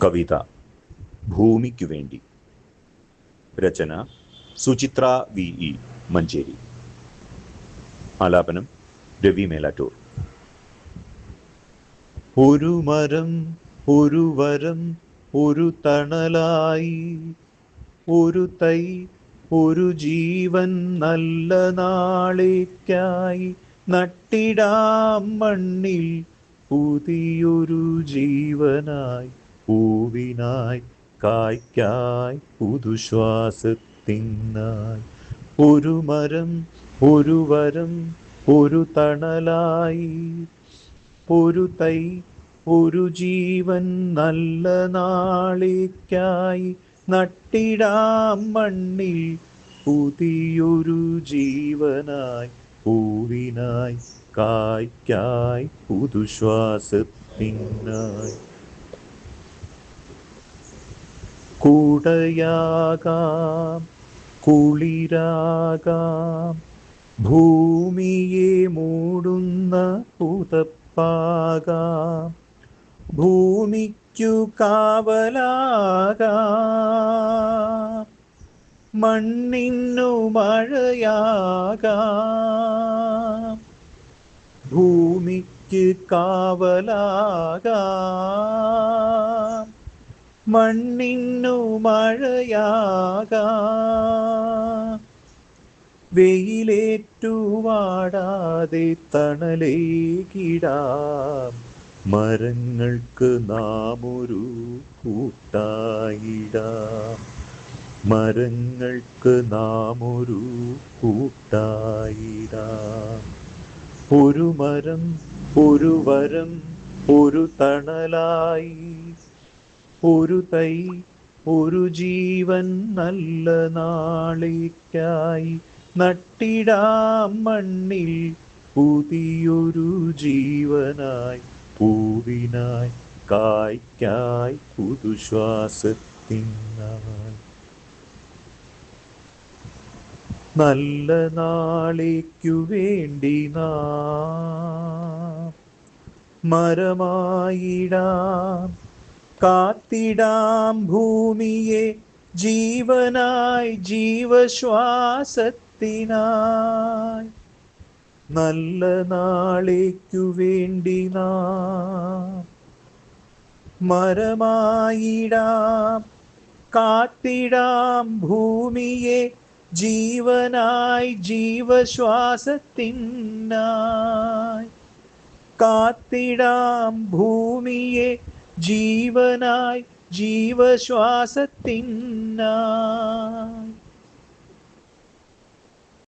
കവിത ഭൂമിക്കു വേണ്ടി. രചന സുചിത്ര വി. മഞ്ചേരി. ആലാപനം രവി മേലാറ്റൂർ. ഒരു മരം, ഒരു വരം, ഒരു തണലായി, ഒരു തൈ, ഒരു ജീവൻ, നല്ല നാളേക്കായി നട്ടിടാം മണ്ണിൽ പുതിയൊരു ജീവനായി, പൂവിനായി, കായ്ക്കായി, പുതുശ്വാസത്തിനായി. ഒരു മരം, ഒരു വരം, ഒരു തണലായി, ഒരു തൈ, ഒരു ജീവൻ, നല്ല നാളേക്കായി നട്ടിടാം മണ്ണിൽ പുതിയൊരു ജീവനായി, പൂവിനായി, കായ്ക്കായി, പുതുശ്വാസത്തിനായി. കുടയാകാം, കുളിരാകാം, ഭൂമിയെ മൂടുന്ന പുതപ്പാകാം, ഭൂമിക്കു കാവലാകാം, മണ്ണിനു മഴയാകാം, ഭൂമിക്ക് കാവലാകാം, മണ്ണിനു മഴയാകാം. വെയിലേറ്റുവാടാതെ തണലേകിടാം, മരങ്ങൾക്ക് നാമൊരു കൂട്ടായിടാം, മരങ്ങൾക്ക് നാമൊരു കൂട്ടായിടാം. ഒരു മരം, ഒരു വരം, ഒരു തണലായി, ഒരു തൈ, ഒരു ജീവൻ, നല്ല നാളേക്കായി നട്ടിടാം മണ്ണിൽ പുതിയൊരു ജീവനായി, പൂവിനായി, കായ്ക്കായി, പുതുശ്വാസത്തിനായി. നല്ല നാളേക്കു വേണ്ടി നാം മരമായിടാം, കാത്തിടാം ഭൂമിയെ ജീവനായി, ജീവശ്വാസത്തിനായി. നല്ല നാളേക്കു വേണ്ടി നാം മരമായിടാം, കാത്തിടാം ഭൂമിയെ ജീവനായി, ജീവശ്വാസത്തിനായി. കാത്തിടാം ഭൂമിയെ ജീവനായി, ജീവശ്വാസത്തിനായി.